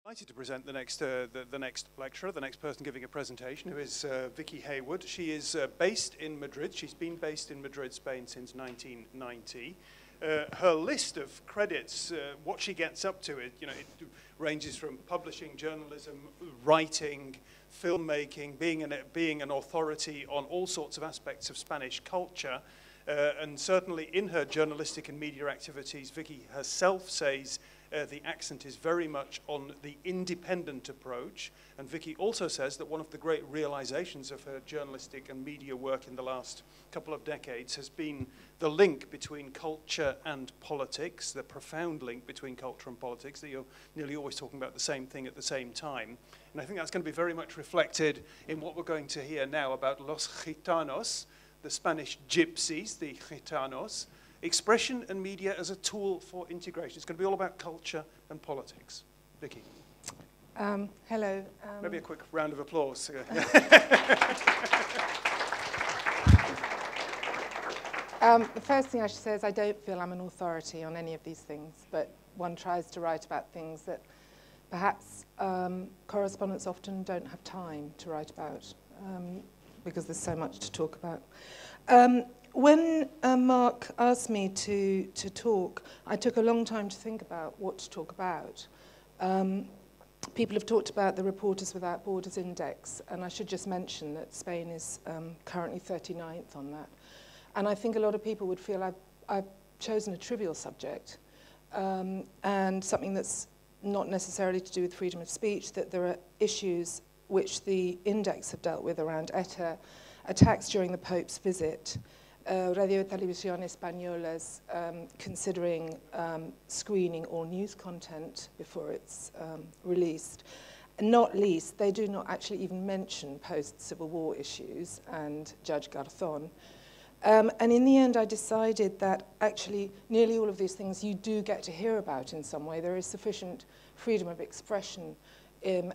Delighted to present the next lecturer, the next person giving a presentation, who is Vicky Hayward. She is based in Madrid. She's been based in Madrid, Spain since 1990. Her list of credits, what she gets up to, it ranges from publishing, journalism, writing, filmmaking, being an authority on all sorts of aspects of Spanish culture. And certainly in her journalistic and media activities, Vicky herself says the accent is very much on the independent approach. And Vicky also says that one of the great realizations of her journalistic and media work in the last couple of decades has been the link between culture and politics, the profound link between culture and politics, that you're nearly always talking about the same thing at the same time. And I think that's going to be very much reflected in what we're going to hear now about Los Gitanos, the Spanish Gypsies, the Gitanos, expression and media as a tool for integration. It's going to be all about culture and politics. Vicky. Hello. Maybe a quick round of applause. The first thing I should say is I don't feel I'm an authority on any of these things, but one tries to write about things that perhaps correspondents often don't have time to write about because there's so much to talk about. When Mark asked me to talk, I took a long time to think about what to talk about. People have talked about the Reporters Without Borders Index, and I should just mention that Spain is currently 39th on that. And I think a lot of people would feel I've chosen a trivial subject and something that's not necessarily to do with freedom of speech, that there are issues which the index have dealt with around ETA, attacks during the Pope's visit, Radio Televisión Española's considering screening all news content before it's released. And not least, they do not actually even mention post-Civil War issues and Judge Garzón. And in the end, I decided that actually nearly all of these things you do get to hear about in some way. There is sufficient freedom of expression,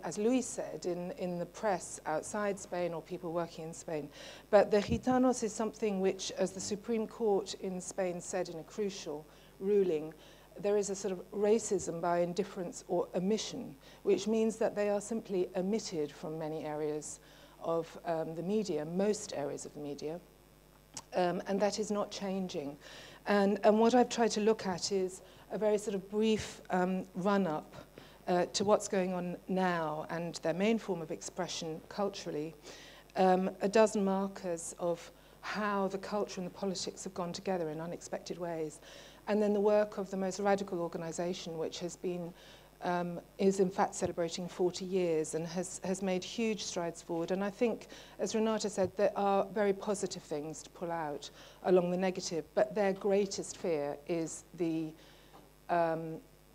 as Luis said, in the press outside Spain or people working in Spain. But the Gitanos is something which, as the Supreme Court in Spain said in a crucial ruling, there is a sort of racism by indifference or omission, which means that they are simply omitted from many areas of the media, most areas of the media. And that is not changing. And what I've tried to look at is a very sort of brief run-up to what's going on now and their main form of expression culturally, a dozen markers of how the culture and the politics have gone together in unexpected ways, and then the work of the most radical organization, which has been, is in fact celebrating 40 years and has made huge strides forward. And I think, as Renata said, there are very positive things to pull out along the negative, but their greatest fear is the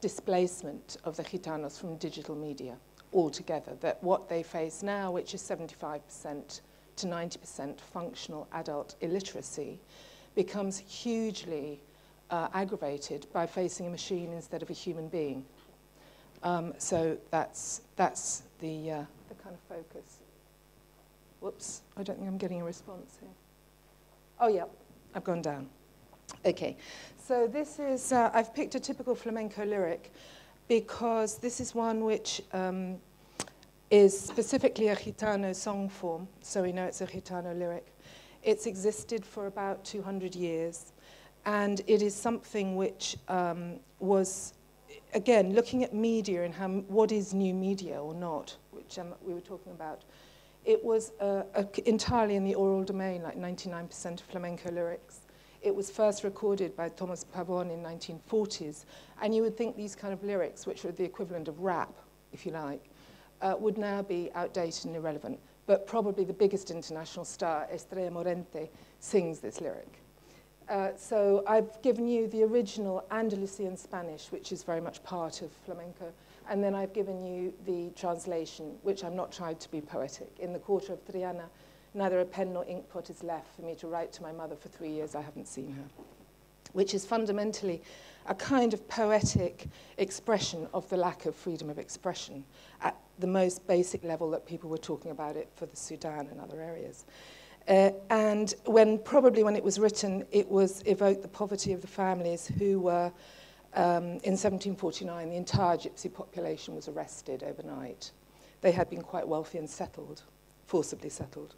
displacement of the Gitanos from digital media altogether, that what they face now, which is 75% to 90% functional adult illiteracy, becomes hugely aggravated by facing a machine instead of a human being. So that's the kind of focus. Whoops, I don't think I'm getting a response here. Oh yeah, I've gone down. Okay, so this is, I've picked a typical flamenco lyric because this is one which is specifically a Gitano song form, so we know it's a Gitano lyric. It's existed for about 200 years, and it is something which was, again, looking at media and how, what is new media or not, which we were talking about. It was entirely in the oral domain, like 99% of flamenco lyrics. It was first recorded by Thomas Pavón in 1940s, and you would think these kind of lyrics, which were the equivalent of rap, if you like, would now be outdated and irrelevant. But probably the biggest international star, Estrella Morente, sings this lyric. So I've given you the original Andalusian Spanish, which is very much part of flamenco, and then I've given you the translation, which I'm not trying to be poetic. In the quarter of Triana, neither a pen nor ink pot is left for me to write to my mother for 3 years I haven't seen her, which is fundamentally a kind of poetic expression of the lack of freedom of expression at the most basic level that people were talking about it for the Sudan and other areas. And probably when it was written, it was evoked the poverty of the families who were In 1749, the entire Gypsy population was arrested overnight. They had been quite wealthy and settled, forcibly settled.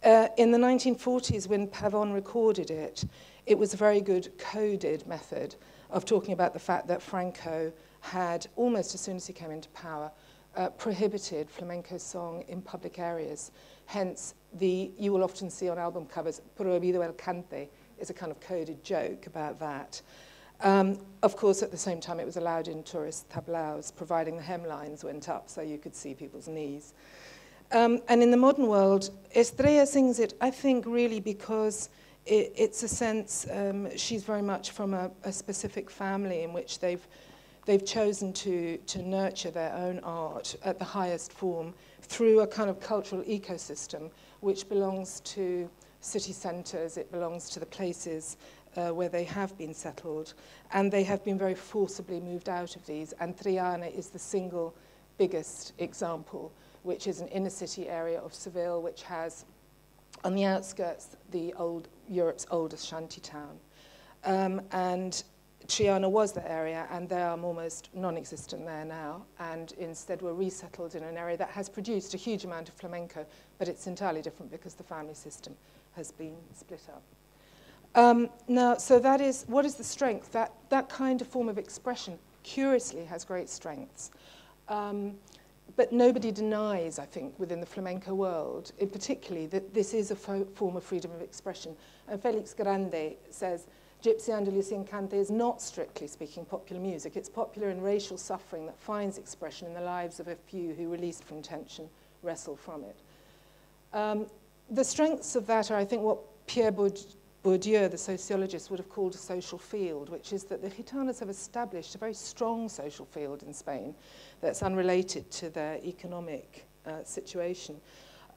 In the 1940s, when Pavon recorded it, it was a very good coded method of talking about the fact that Franco had, almost as soon as he came into power, prohibited flamenco song in public areas. Hence, you will often see on album covers, prohibido el cante, is a kind of coded joke about that. Of course, at the same time, it was allowed in tourist tablaos, providing the hemlines went up so you could see people's knees. And in the modern world, Estrella sings it, I think, really because it's a sense, she's very much from a specific family in which they've chosen to nurture their own art at the highest form through a kind of cultural ecosystem which belongs to city centres, it belongs to the places where they have been settled, and they have been very forcibly moved out of these. And Triana is the single biggest example, which is an inner city area of Seville, which has, on the outskirts, Europe's oldest shanty town. And Triana was the area, and they are almost non-existent there now, and instead were resettled in an area that has produced a huge amount of flamenco, but it's entirely different because the family system has been split up. Now, so that is, what is the strength? That kind of form of expression, curiously, has great strengths. But nobody denies, I think, within the flamenco world, particularly, that this is a form of freedom of expression. And Felix Grande says, Gypsy Andalusian cante is not, strictly speaking, popular music. It's popular in racial suffering that finds expression in the lives of a few who, released from tension, wrestle from it. The strengths of that are, I think, what Pierre Bourdieu, the sociologist, would have called a social field, which is that the Gitanos have established a very strong social field in Spain that's unrelated to their economic situation.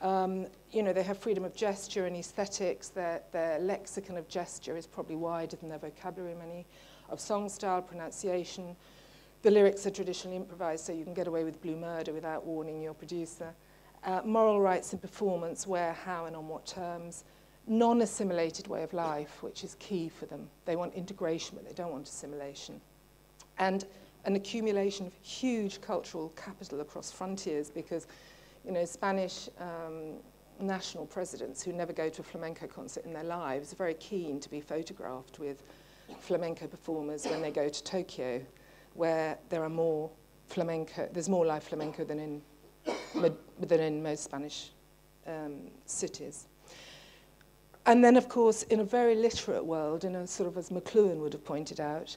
You know, they have freedom of gesture and aesthetics. Their lexicon of gesture is probably wider than their vocabulary, many, of song style, pronunciation. The lyrics are traditionally improvised, so you can get away with blue murder without warning your producer. Moral rights in performance, where, how, and on what terms. Non-assimilated way of life, which is key for them. They want integration, but they don't want assimilation. And an accumulation of huge cultural capital across frontiers, because, you know, Spanish national presidents who never go to a flamenco concert in their lives are very keen to be photographed with flamenco performers when they go to Tokyo, where there are more flamenco, there's more live flamenco than in most Spanish cities. And then, of course, in a very literate world, in a sort of, as McLuhan would have pointed out,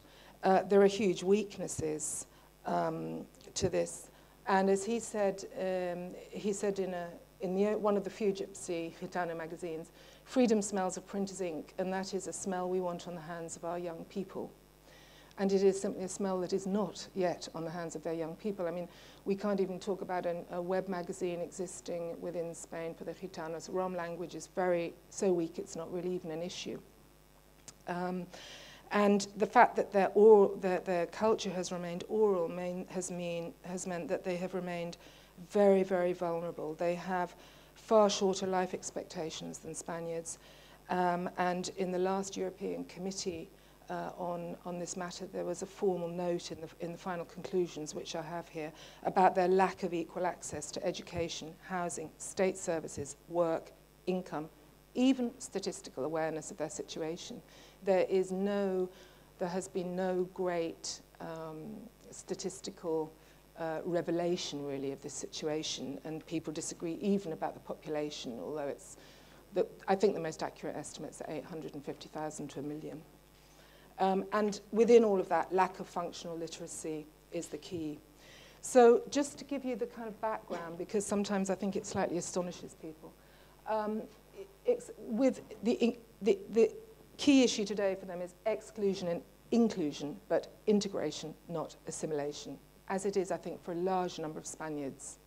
there are huge weaknesses to this. And as he said in one of the few Gypsy Gitano magazines, freedom smells of printer's ink, and that is a smell we want on the hands of our young people. And it is simply a smell that is not yet on the hands of their young people. I mean, we can't even talk about a web magazine existing within Spain for the Gitanos. Rom language is so weak it's not really even an issue. And the fact that their culture has remained oral has meant that they have remained very, very vulnerable. They have far shorter life expectations than Spaniards. And in the last European Committee on this matter, there was a formal note in the final conclusions, which I have here, about their lack of equal access to education, housing, state services, work, income, even statistical awareness of their situation. There has been no great statistical revelation, really, of this situation, and people disagree even about the population, although I think the most accurate estimates are 850,000 to 1 million. And within all of that, lack of functional literacy is the key. So just to give you the kind of background, because sometimes I think it slightly astonishes people, the key issue today for them is exclusion and inclusion, but integration, not assimilation, as it is, I think, for a large number of Spaniards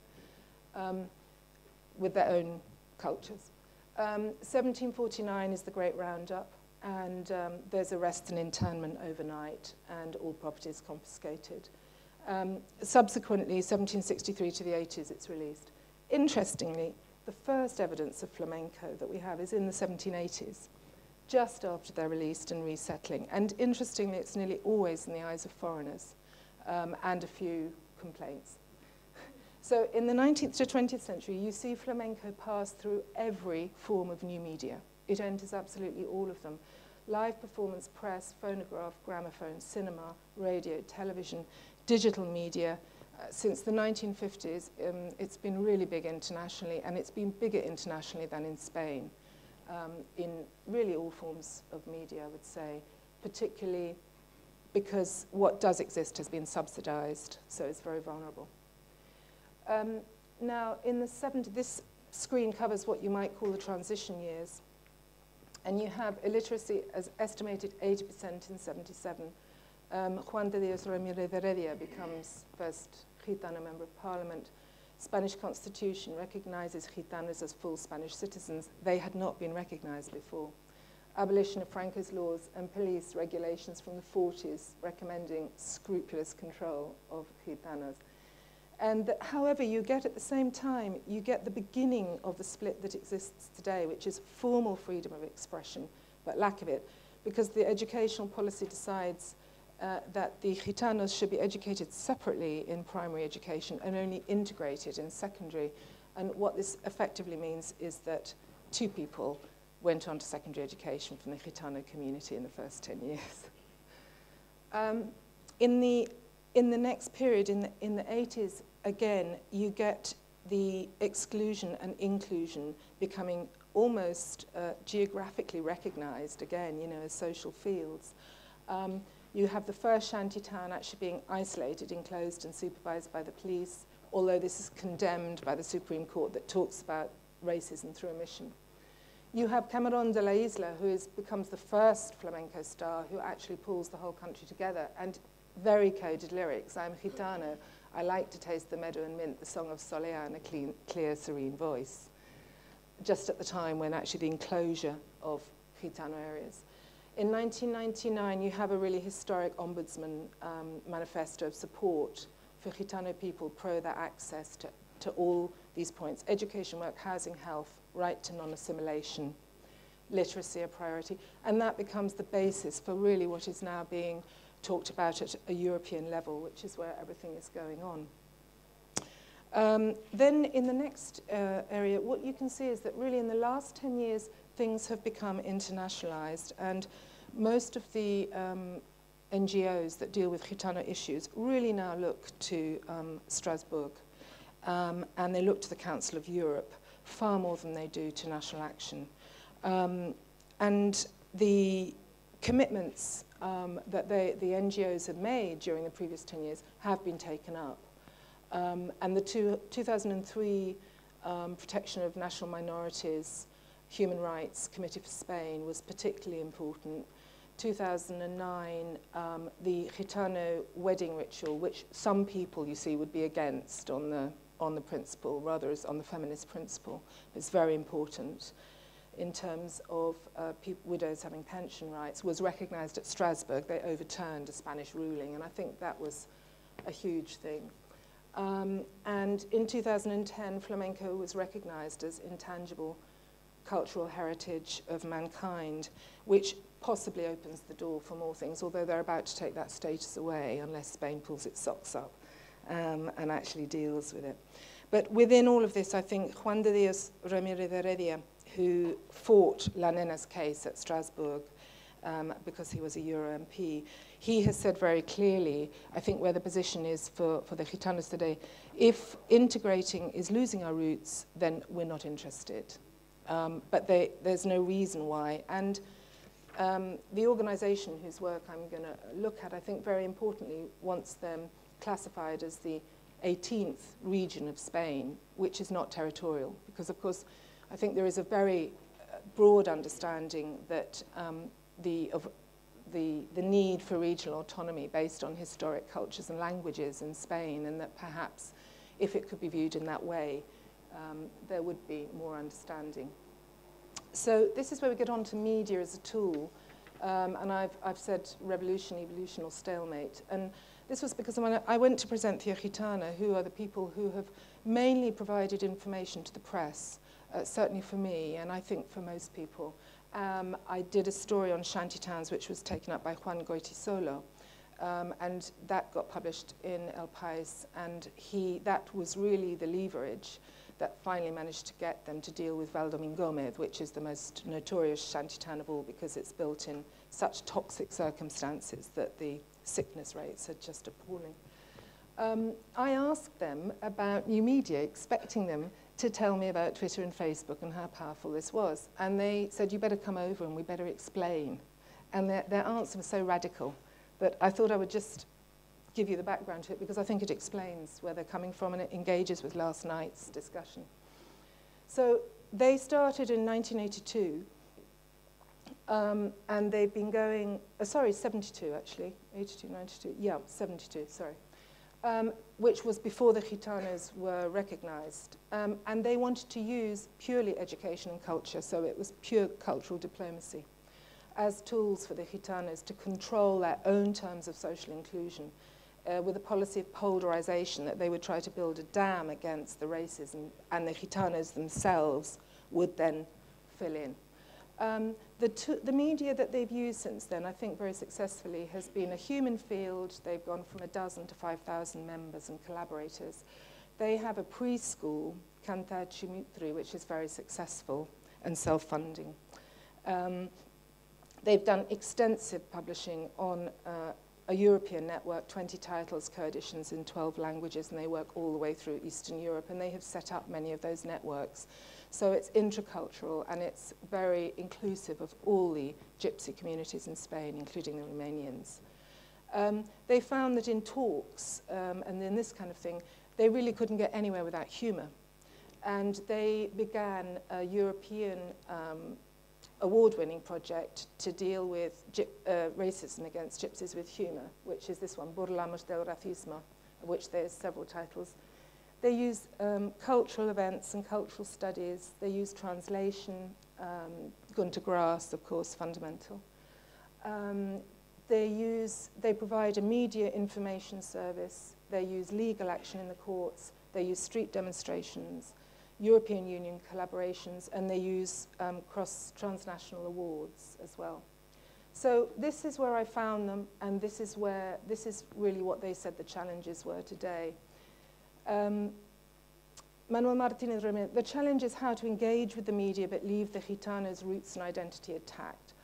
with their own cultures. 1749 is the Great Roundup. And there's arrest and internment overnight, and all property is confiscated. Subsequently, 1763 to the 80s, it's released. Interestingly, the first evidence of flamenco that we have is in the 1780s. just after they're released and resettling. And interestingly, it's nearly always in the eyes of foreigners, and a few complaints. So in the 19th to 20th century, you see flamenco pass through every form of new media. It enters absolutely all of them. Live performance, press, phonograph, gramophone, cinema, radio, television, digital media. Since the 1950s, it's been really big internationally, and it's been bigger internationally than in Spain, in really all forms of media, I would say, particularly because what does exist has been subsidized, so it's very vulnerable. Now, in the 70s, this screen covers what you might call the transition years, and you have illiteracy as estimated 80% in 77. Juan de Dios Ramírez de Heredia becomes first Gitano Member of Parliament. Spanish Constitution recognizes Gitanos as full Spanish citizens. They had not been recognized before. Abolition of Franco's laws and police regulations from the 40s recommending scrupulous control of Gitanos. And however, you get at the same time, you get the beginning of the split that exists today, which is formal freedom of expression, but lack of it, because the educational policy decides that the Gitanos should be educated separately in primary education and only integrated in secondary. And what this effectively means is that 2 people went on to secondary education from the Gitano community in the first 10 years. In the next period, in the 80s, again, you get the exclusion and inclusion becoming almost geographically recognized, again, you know, as social fields. You have the first shanty town actually being isolated, enclosed and supervised by the police, although this is condemned by the Supreme Court that talks about racism through omission. You have Camarón de la Isla, who becomes the first flamenco star who actually pulls the whole country together, and very coded lyrics. I'm Gitano, I like to taste the meadow and mint, the song of Soleá in a clear, serene voice, just at the time when actually the enclosure of Gitano areas. In 1999, you have a really historic ombudsman manifesto of support for Gitano people, pro their access to all these points: education, work, housing, health, right to non-assimilation, literacy a priority. And that becomes the basis for really what is now being talked about at a European level, which is where everything is going on. Then in the next area, what you can see is that really in the last 10 years, things have become internationalized, and most of the NGOs that deal with Gitano issues really now look to Strasbourg, and they look to the Council of Europe far more than they do to National Action. And the commitments that the NGOs have made during the previous 10 years have been taken up. And the 2003 Protection of National Minorities Human Rights Committee for Spain was particularly important. 2009, the Gitano wedding ritual, which some people, you see, would be against on the principle, rather as on the feminist principle, is very important in terms of widows having pension rights, was recognized at Strasbourg. They overturned a Spanish ruling, and I think that was a huge thing. And in 2010, flamenco was recognized as intangible cultural heritage of mankind, which possibly opens the door for more things, although they're about to take that status away unless Spain pulls its socks up and actually deals with it. But within all of this, I think Juan de Dios Ramírez de Heredia, who fought La Nena's case at Strasbourg because he was a Euro MP, he has said very clearly, I think where the position is for the Gitanos today, if integrating is losing our roots, then we're not interested. But there's no reason why. And the organization whose work I'm going to look at, I think very importantly, wants them classified as the 18th region of Spain, which is not territorial, because of course I think there is a very broad understanding that the need for regional autonomy based on historic cultures and languages in Spain, and that perhaps if it could be viewed in that way, there would be more understanding. So this is where we get on to media as a tool, and I've said revolution, evolution, or stalemate. And this was because when I went to present Tía Gitana, who are the people who have mainly provided information to the press, certainly for me, and I think for most people, I did a story on shantytowns which was taken up by Juan Goytisolo, and that got published in El País, and that was really the leverage that finally managed to get them to deal with Valdomingómez, which is the most notorious shantytown of all because it's built in such toxic circumstances that the sickness rates are just appalling. I asked them about new media, expecting them to tell me about Twitter and Facebook and how powerful this was. And they said, you better come over and we better explain. And their answer was so radical that I thought I would just give you the background to it because I think it explains where they're coming from and it engages with last night's discussion. So they started in 1982, and they've been going, 72 actually, 82, 92, yeah, 72, sorry. Which was before the Gitanos were recognized. And they wanted to use purely education and culture, so it was pure cultural diplomacy, as tools for the Gitanos to control their own terms of social inclusion, with a policy of polarization that they would try to build a dam against the racism, and the Gitanos themselves would then fill in. The media that they've used since then, I think very successfully, has been a human field. They've gone from 12 to 5,000 members and collaborators. They have a preschool, Cantar Chimutri, which is very successful and self-funding. They've done extensive publishing on a European network, 20 titles, co-editions in 12 languages, and they work all the way through Eastern Europe, and they have set up many of those networks. So it's intercultural, and it's very inclusive of all the Gypsy communities in Spain, including the Romanians. They found that in talks, and in this kind of thing, they really couldn't get anywhere without humor. And they began a European award-winning project to deal with racism against Gypsies with humor, which is this one, Burlamos del Racismo, of which there's several titles. They use cultural events and cultural studies. They use translation, Gunter Grass, of course, fundamental. They provide a media information service. They use legal action in the courts. They use street demonstrations, European Union collaborations, and they use transnational awards as well. So this is where I found them, and this is really what they said the challenges were today. Manuel Martinez Ramirez, the challenge is how to engage with the media but leave the Gitanos' roots and identity intact.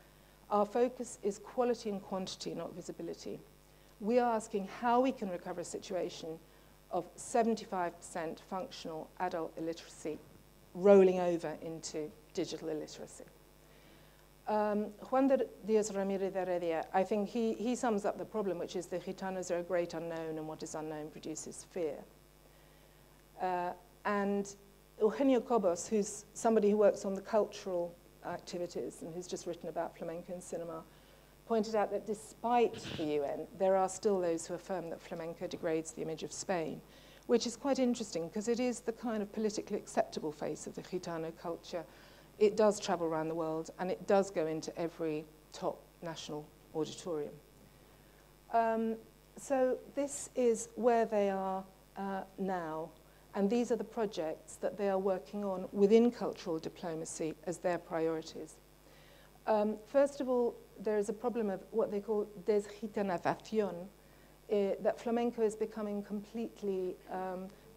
Our focus is quality and quantity, not visibility. We are asking how we can recover a situation of 75% functional adult illiteracy rolling over into digital illiteracy. Juan Díaz Ramírez de Heredia, I think he sums up the problem, which is the Gitanos are a great unknown, and what is unknown produces fear. And Eugenio Cobos, who's somebody who works on the cultural activities and who's just written about flamenco in cinema, pointed out that despite the UN, there are still those who affirm that flamenco degrades the image of Spain, which is quite interesting because it is the kind of politically acceptable face of the Gitano culture. It does travel around the world, and it does go into every top national auditorium. So this is where they are now, and these are the projects that they are working on within cultural diplomacy as their priorities. First of all, there is a problem of what they call desgitanización, that flamenco is becoming completely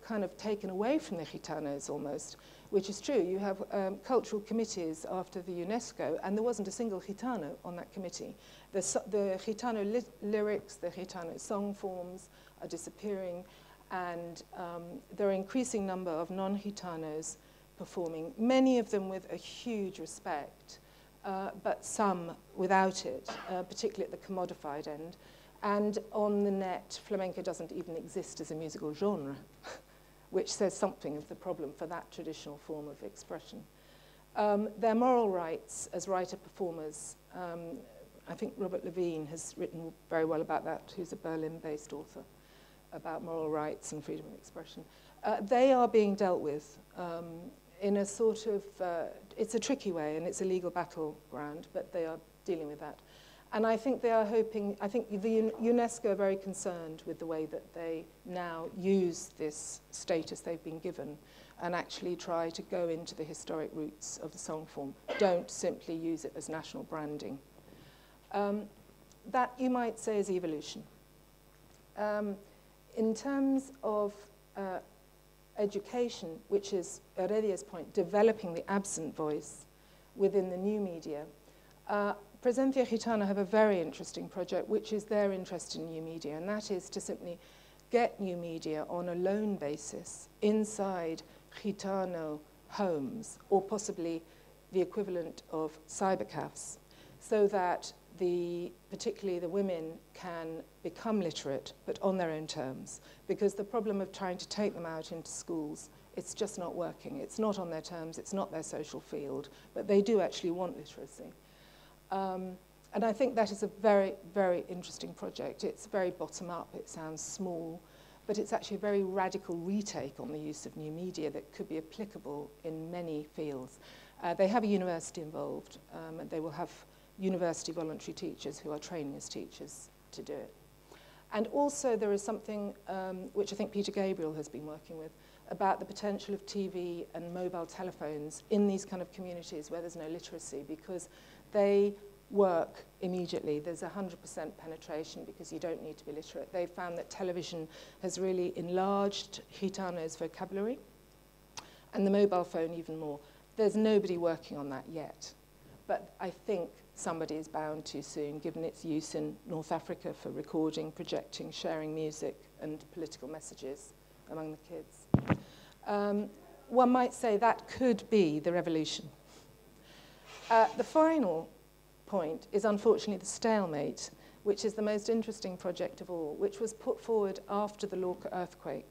kind of taken away from the Gitanos almost, which is true. You have cultural committees after the UNESCO, and there wasn't a single Gitano on that committee. The Gitano lyrics, the Gitano song forms are disappearing, and there are an increasing number of non-Gitanos performing, many of them with a huge respect, but some without it, particularly at the commodified end. And on the net, flamenco doesn't even exist as a musical genre, which says something of the problem for that traditional form of expression. Their moral rights as writer-performers, I think Robert Levine has written very well about that, who's a Berlin-based author, about moral rights and freedom of expression. They are being dealt with in a sort of, it's a tricky way and it's a legal battleground, but they are dealing with that. And I think they are hoping, I think the UNESCO are very concerned with the way that they now use this status they've been given and actually try to go into the historic roots of the song form. Don't simply use it as national branding. That, you might say, is evolution. In terms of education, which is, Heredia's point, developing the absent voice within the new media, Presencia Gitana have a very interesting project, which is their interest in new media, and that is to simply get new media on a loan basis inside Gitano homes, or possibly the equivalent of cybercafes, so that particularly the women can become literate, but on their own terms. Because the problem of trying to take them out into schools, it's just not working. It's not on their terms, it's not their social field, but they do actually want literacy. And I think that is a very, very interesting project. It's very bottom-up, it sounds small, but it's actually a very radical retake on the use of new media that could be applicable in many fields. They have a university involved, and they will have university voluntary teachers who are training as teachers to do it. And also there is something which I think Peter Gabriel has been working with about the potential of TV and mobile telephones in these kind of communities where there's no literacy, because they work immediately. There's 100% penetration because you don't need to be literate. They found that television has really enlarged Gitano's vocabulary, and the mobile phone even more. There's nobody working on that yet, but I think somebody is bound to soon, given its use in North Africa for recording, projecting, sharing music and political messages among the kids. One might say that could be the revolution. The final point is unfortunately the stalemate, which is the most interesting project of all, which was put forward after the Lorca earthquake.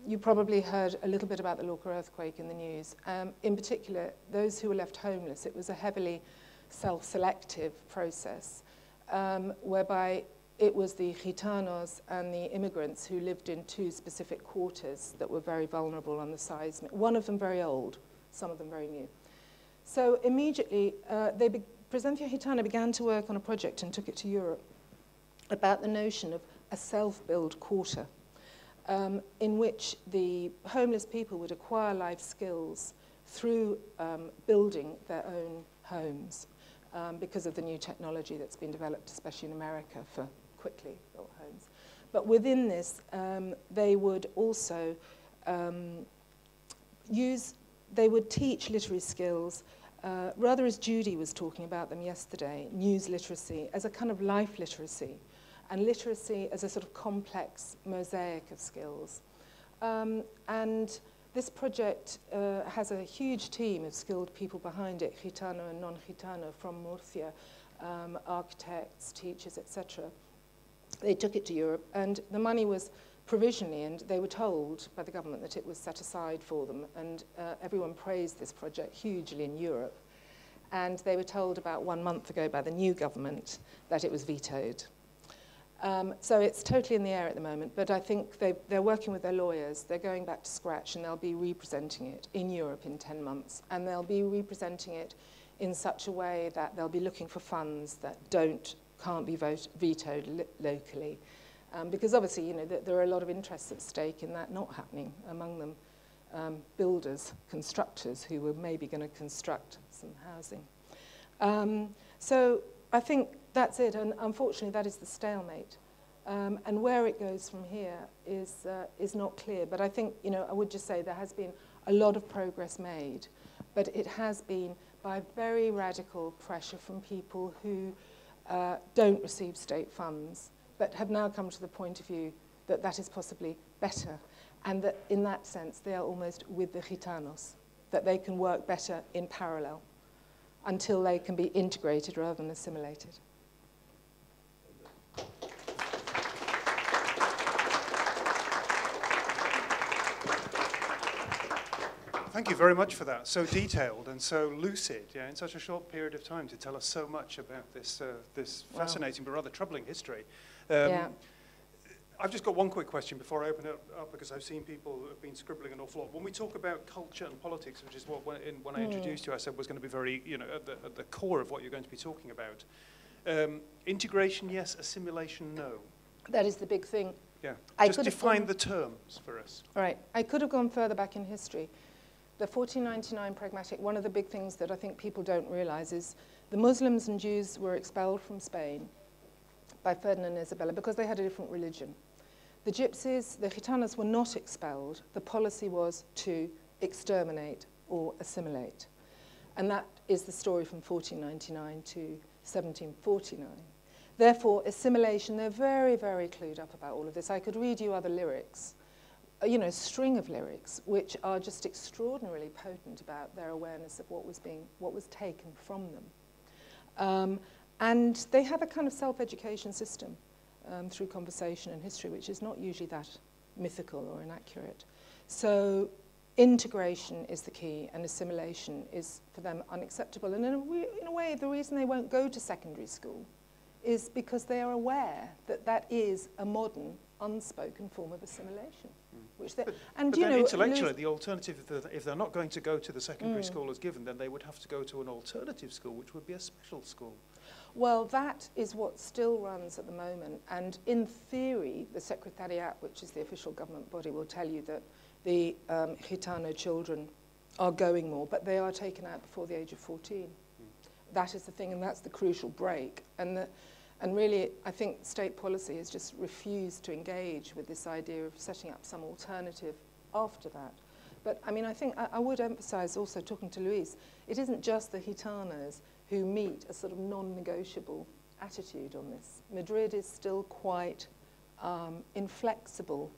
You probably heard a little bit about the Lorca earthquake in the news. In particular, those who were left homeless, it was a heavily self-selective process, whereby it was the Gitanos and the immigrants who lived in two specific quarters that were very vulnerable on the seismic. One of them very old, some of them very new. So immediately, Presencia Gitana began to work on a project and took it to Europe about the notion of a self-build quarter, in which the homeless people would acquire life skills through building their own homes because of the new technology that's been developed, especially in America, for quickly built homes. But within this, they would also they would teach literary skills, rather as Judy was talking about them yesterday, news literacy as a kind of life literacy, and literacy as a sort of complex mosaic of skills. And this project has a huge team of skilled people behind it, Gitano and non-Gitano from Murcia, architects, teachers, etc. They took it to Europe, and the money was provisionally, and they were told by the government that it was set aside for them, and everyone praised this project hugely in Europe. And they were told about 1 month ago by the new government that it was vetoed. So it's totally in the air at the moment, but I think they're working with their lawyers. They're going back to scratch, and they'll be representing it in Europe in 10 months. And they'll be representing it in such a way that they'll be looking for funds that can't be vetoed locally. Because obviously, you know, there are a lot of interests at stake in that not happening, among them builders, constructors who were maybe going to construct some housing. So I think that's it, and unfortunately that is the stalemate. And where it goes from here is not clear, but I think, you know, I would just say there has been a lot of progress made, but it has been by very radical pressure from people who don't receive state funds, but have now come to the point of view that that is possibly better, and that in that sense they are almost with the Gitanos, that they can work better in parallel until they can be integrated rather than assimilated. Thank you very much for that. So detailed and so lucid, yeah, in such a short period of time to tell us so much about this, this fascinating but rather troubling history. Yeah. I've just got one quick question before I open it up, because I've seen people who have been scribbling an awful lot. When we talk about culture and politics, which is what when I introduced you, I said was going to be very, at the core of what you're going to be talking about. Integration, yes. Assimilation, no. That is the big thing. Yeah. Just define the terms for us. All right. I could have gone further back in history. The 1499 pragmatic, one of the big things that I think people don't realize is the Muslims and Jews were expelled from Spain by Ferdinand and Isabella because they had a different religion. The Gypsies, the Gitanos, were not expelled. The policy was to exterminate or assimilate. And that is the story from 1499 to 1749. Therefore, assimilation, they're very, very clued up about all of this. I could read you other lyrics, a string of lyrics, which are just extraordinarily potent about their awareness of what was taken from them. And they have a kind of self-education system through conversation and history, which is not usually that mythical or inaccurate. So integration is the key, and assimilation is, for them, unacceptable. And in a way, the reason they won't go to secondary school is because they are aware that that is a modern, unspoken form of assimilation. Which but then intellectually, the alternative, if they're not going to go to the secondary school as given, then they would have to go to an alternative school, which would be a special school. Well, that is what still runs at the moment. And in theory, the Secretariat, which is the official government body, will tell you that the Gitano children are going more, but they are taken out before the age of 14. That is the thing, and that's the crucial break. And really, I think state policy has just refused to engage with this idea of setting up some alternative after that. But I mean, I think I would emphasize also, talking to Luis, it isn't just the Gitanos who meet a sort of non-negotiable attitude on this. Madrid is still quite inflexible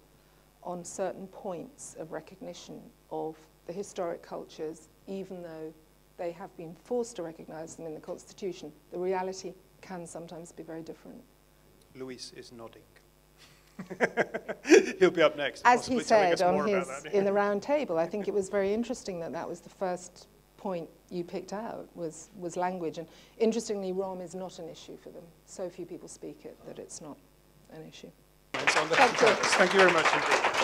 on certain points of recognition of the historic cultures, even though they have been forced to recognize them in the Constitution. The reality can sometimes be very different. Luis is nodding. He'll be up next. As he said in the round table, I think it was very interesting that that was the first point you picked out, was language. And interestingly, Rom is not an issue for them. So few people speak it that it's not an issue. Thank you very much indeed.